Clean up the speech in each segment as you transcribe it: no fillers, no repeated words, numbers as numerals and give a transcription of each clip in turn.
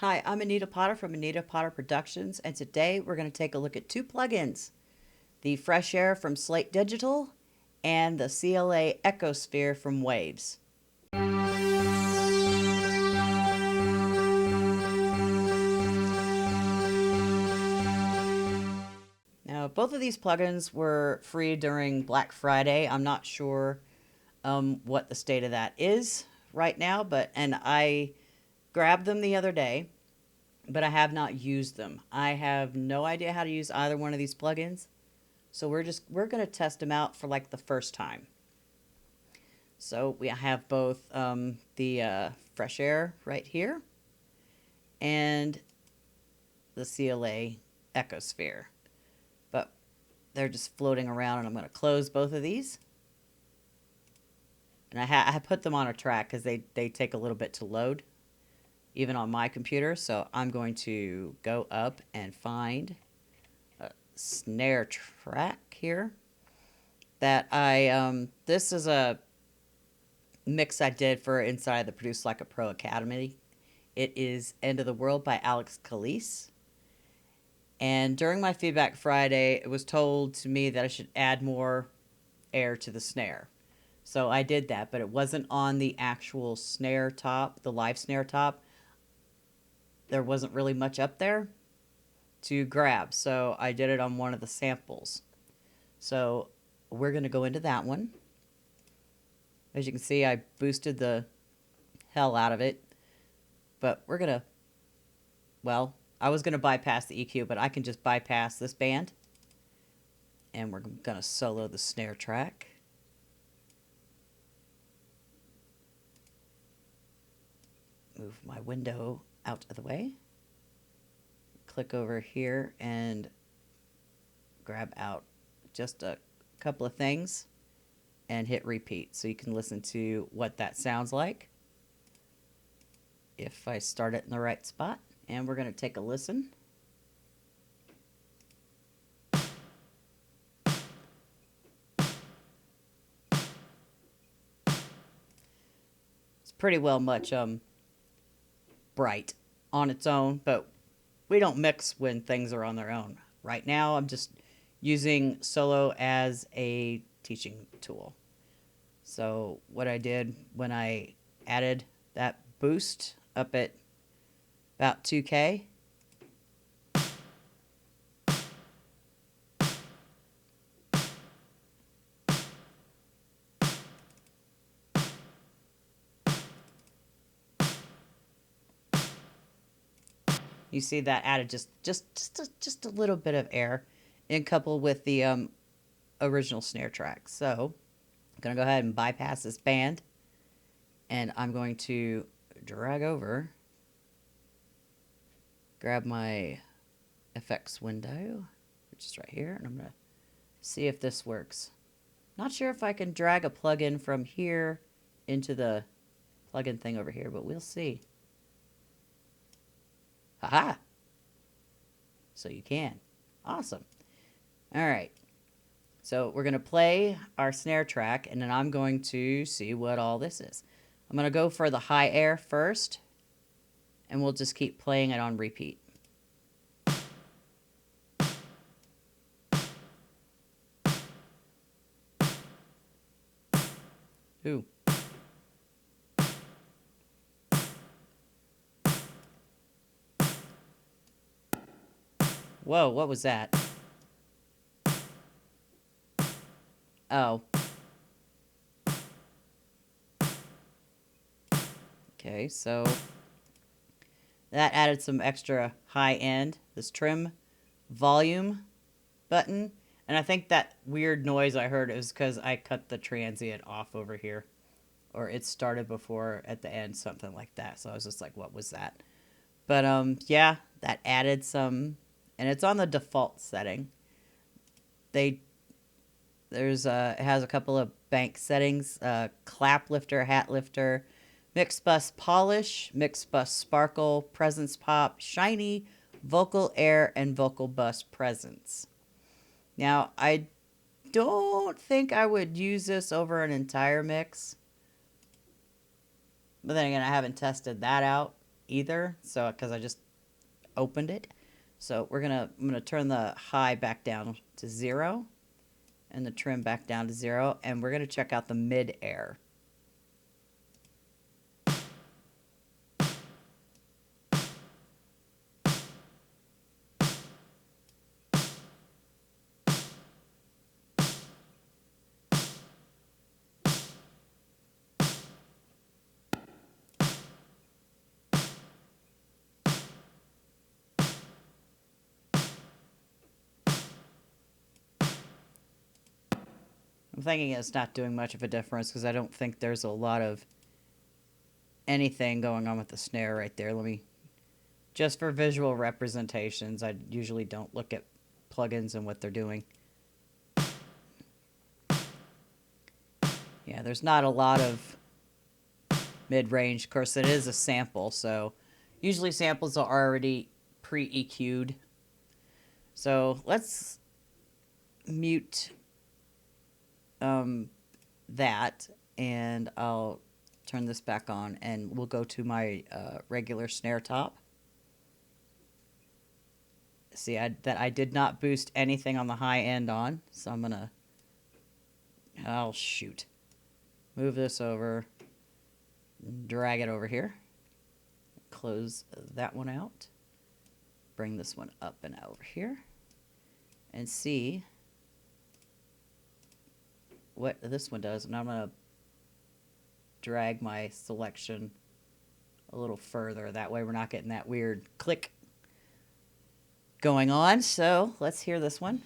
Hi, I'm Anita Potter from Anita Potter Productions, and today we're going to take a look at two plugins, the Fresh Air from Slate Digital and the CLA EchoSphere from Waves. Now, both of these plugins were free during Black Friday. I'm not sure what the state of that is right now, and I grabbed them the other day, but I have not used them. I have no idea how to use either one of these plugins. So we're going to test them out for like the first time. So we have both the Fresh Air right here and the CLA EchoSphere. But they're just floating around, and I'm going to close both of these. And I put them on a track because they take a little bit to load, even on my computer. So I'm going to go up and find a snare track here that this is a mix I did for Inside the Produce Like a Pro Academy. It is End of the World by Alex Calise. And during my Feedback Friday, it was told to me that I should add more air to the snare. So I did that, but it wasn't on the actual snare top, the live snare top. There wasn't really much up there to grab, so I did it on one of the samples. So we're going to go into that one. As you can see, I boosted the hell out of it. But we're going to, well, I was going to bypass the EQ, but I can just bypass this band. And we're going to solo the snare track. Move my window out of the way. Click over here and grab out just a couple of things and hit repeat so you can listen to what that sounds like if I start it in the right spot. And we're going to take a listen. It's pretty well much bright on its own, but we don't mix when things are on their own. Right now I'm just using solo as a teaching tool. So what I did when I added that boost up at about 2K, you see that added just a little bit of air in coupled with the original snare track. So I'm going to go ahead and bypass this band, and I'm going to drag over, grab my effects window, which is right here, and I'm going to see if this works. Not sure if I can drag a plugin from here into the plugin thing over here, but we'll see. Haha! So you can. Awesome. All right. So we're going to play our snare track, and then I'm going to see what all this is. I'm going to go for the high air first, and we'll just keep playing it on repeat. Ooh. Whoa, what was that? Oh. Okay, so that added some extra high end. This trim volume button. And I think that weird noise I heard is because I cut the transient off over here. Or it started before at the end, something like that. So I was just like, what was that? But yeah, that added some, and it's on the default setting. It has a couple of bank settings, clap lifter, hat lifter, mix bus polish, mix bus sparkle, presence pop, shiny, vocal air, and vocal bus presence. Now, I don't think I would use this over an entire mix. But then again, I haven't tested that out. either. So, because I just opened it. So I'm gonna turn the high back down to 0 and the trim back down to 0, and we're gonna check out the mid-air. I'm thinking it's not doing much of a difference because I don't think there's a lot of anything going on with the snare right there. Just for visual representations, I usually don't look at plugins and what they're doing. Yeah, there's not a lot of mid-range. Of course, it is a sample, so usually samples are already pre-EQ'd. So let's mute that, and I'll turn this back on, and we'll go to my regular snare top. See, that I did not boost anything on the high end on, so I'm gonna, oh shoot, move this over, drag it over here, close that one out, bring this one up and over here, and see what this one does. And I'm gonna drag my selection a little further, that way we're not getting that weird click going on. So let's hear this one.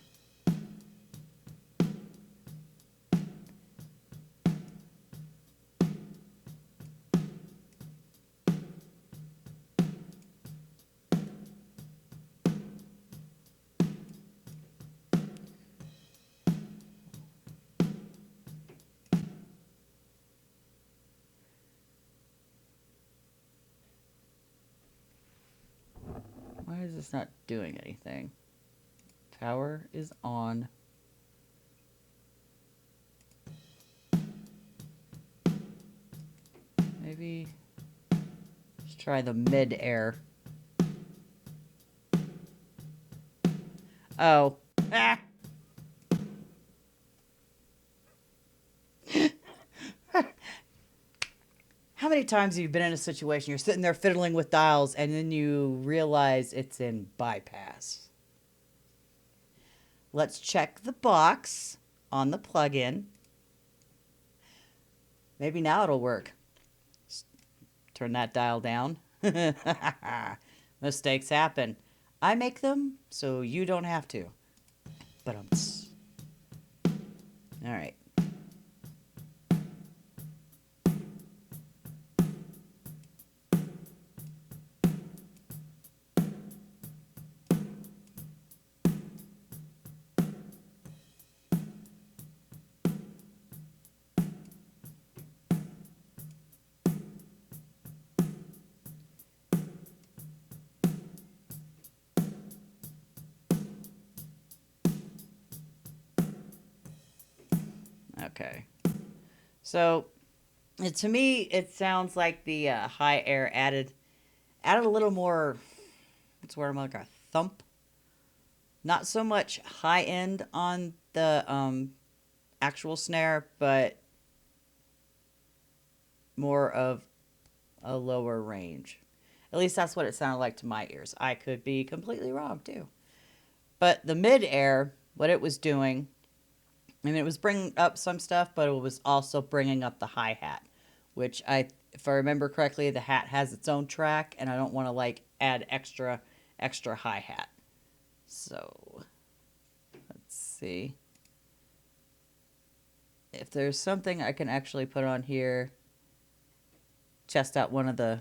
Why is this not doing anything? Power is on. Maybe let's try the mid-air. Oh. Ah! How many times have you been in a situation you're sitting there fiddling with dials and then you realize it's in bypass? Let's check the box on the plugin. Maybe now it'll work. Turn that dial down. Mistakes happen. I make them so you don't have to. But all right. Okay. So, to me, it sounds like the high air added a little more, what's the word I'm like, a thump. Not so much high end on the actual snare, but more of a lower range. At least that's what it sounded like to my ears. I could be completely wrong too. But the mid-air, what it was doing, I mean, it was bringing up some stuff, but it was also bringing up the hi-hat, which if I remember correctly, the hat has its own track, and I don't want to like add extra hi-hat. So let's see if there's something I can actually put on here. Test out one of the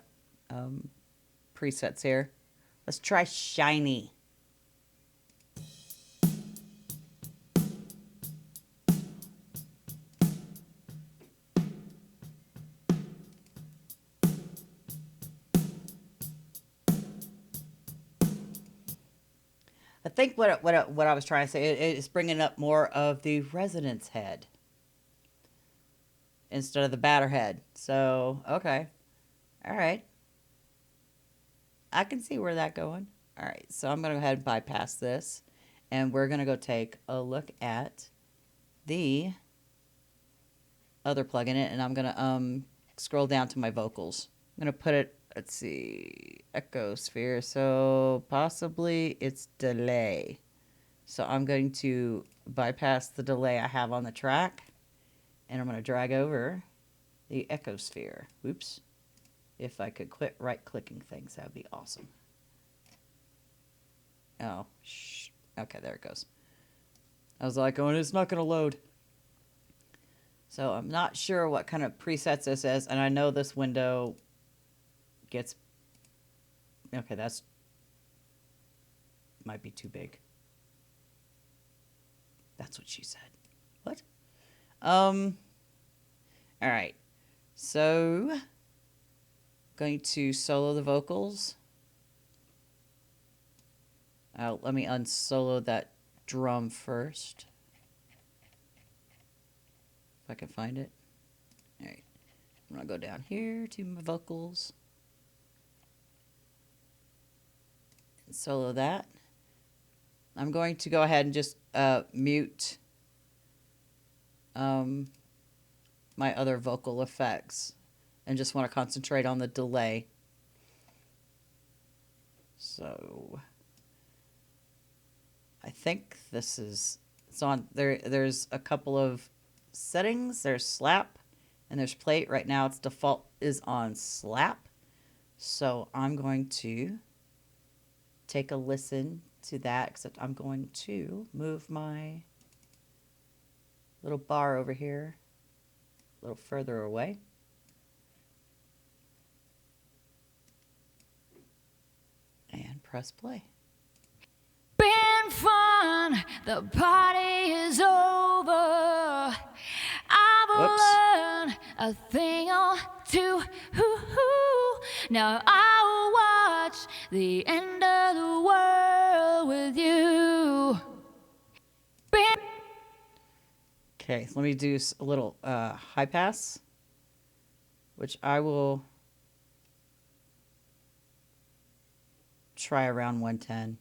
presets here. Let's try shiny. I think what I was trying to say is bringing up more of the resonance head instead of the batter head. So, okay. All right. I can see where that going. All right, so I'm going to go ahead and bypass this. And we're going to go take a look at the other plug in it. And I'm going to scroll down to my vocals. I'm going to put it, let's see, EchoSphere. So possibly it's delay. So I'm going to bypass the delay I have on the track. And I'm going to drag over the EchoSphere. Oops. If I could quit right-clicking things, that would be awesome. Oh, okay, there it goes. I was like, oh, it's not going to load. So I'm not sure what kind of presets this is, and I know this window gets... Okay, that's... might be too big. That's what she said. What? All right. So, going to solo the vocals. Let me unsolo that drum first. If I can find it. All right. I'm going to go down here to my vocals. And solo that. I'm going to go ahead and just mute my other vocal effects and just want to concentrate on the delay. So I think this is, it's on there. There's a couple of settings. There's slap and there's plate. Right now its default is on slap. So I'm going to take a listen to that, except I'm going to move my little bar over here a little further away. And press play. Been fun, the party is over. I've learned a thing or two. Now I'll watch the end of the world with you. Okay, so let me do a little high pass, which I will try around 110-ish.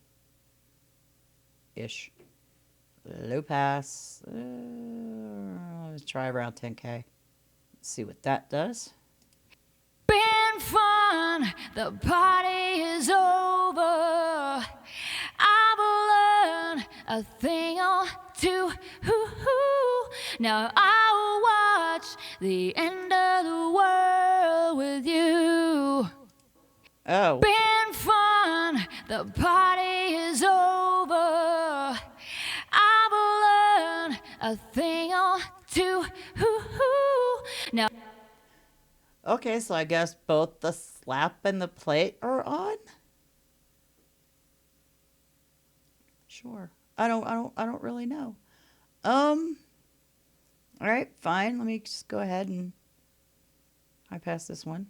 Low pass, let's try around 10K. Let's see what that does. Been fun, the party is over. I've learned a thing or two. Now I'll watch the end of the world with you. Oh. Been fun, the party is over. I've learned a thing or two. Now. Okay, so I guess both the slap and the plate are on. Sure. I don't really know. All right, fine. Let me just go ahead and high pass this one.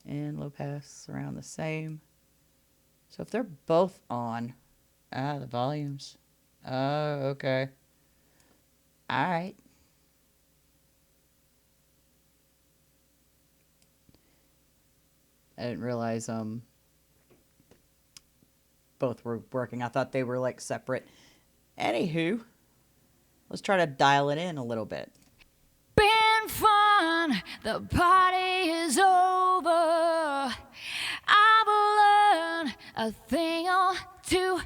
And low pass around the same. So if they're both on, the volumes. Oh, okay. All right. I didn't realize both were working. I thought they were like separate. Anywho, let's try to dial it in a little bit. Been fun, the party is over. I've learned a thing or two.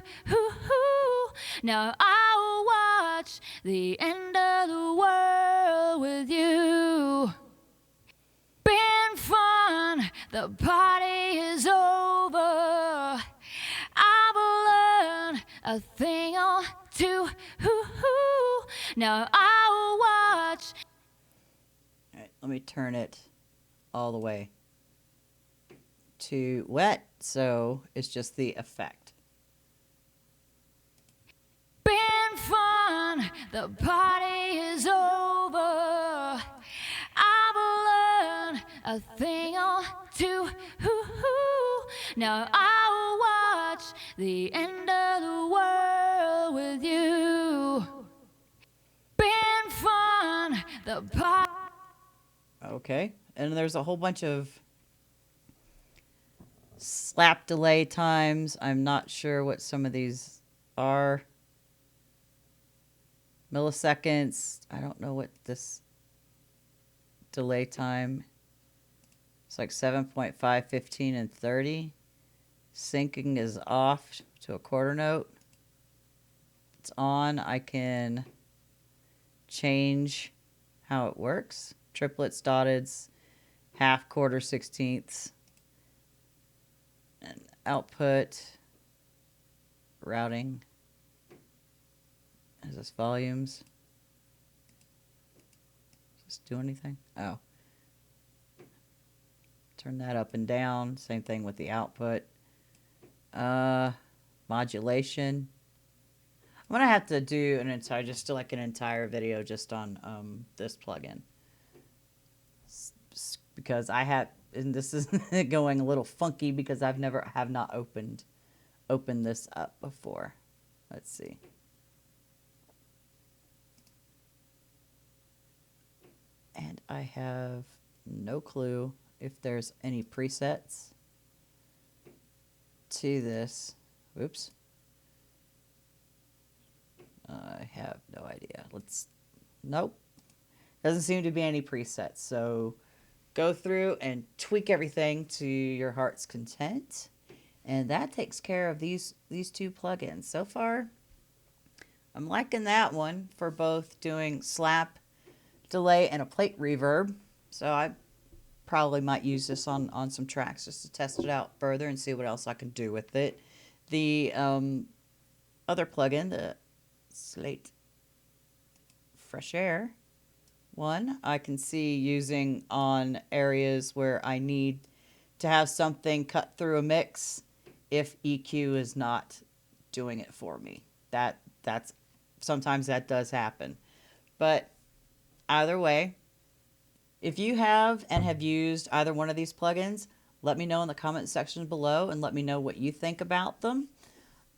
Now I'll watch the end of the world with you. Been fun, the party is over. I've learned a thing or two. Now I'll watch. All right, let me turn it all the way to wet, so it's just the effect. Been fun, the party is over. I've learned a thing or two. Now I'll watch the end of the world with you. Been fun, the party. Okay, and there's a whole bunch of Slap delay times. I'm not sure what some of these are. Milliseconds. I don't know what this delay time. It's like 7.5, 15, and 30. Syncing is off to a quarter note. It's on. I can change how it works. Triplets, dotteds, half, quarter, sixteenths. And output, routing. Is this volumes? Does this do anything? Oh. Turn that up and down. Same thing with the output. Modulation. I'm gonna have to do an entire video just on this plugin, because I have, and this is going a little funky because have not opened this up before. Let's see. And I have no clue if there's any presets to this. Oops. I have no idea. Nope. Doesn't seem to be any presets. So go through and tweak everything to your heart's content. And that takes care of these two plugins. So far, I'm liking that one for both doing slap, delay, and a plate reverb. So I probably might use this on some tracks just to test it out further and see what else I can do with it. The other plugin, the Slate Fresh Air one, I can see using on areas where I need to have something cut through a mix if EQ is not doing it for me. That's sometimes that does happen. But either way, if you have used either one of these plugins, let me know in the comment section below and let me know what you think about them.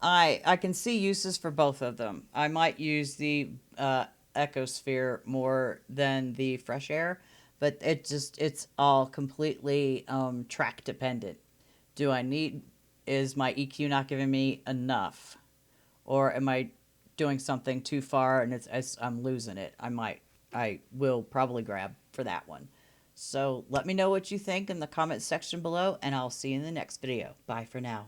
I can see uses for both of them. I might use the EchoSphere more than the Fresh Air, but it's all completely track dependent. Is my EQ not giving me enough? Or am I doing something too far and I'm losing it? I will probably grab for that one. So let me know what you think in the comment section below, and I'll see you in the next video. Bye for now.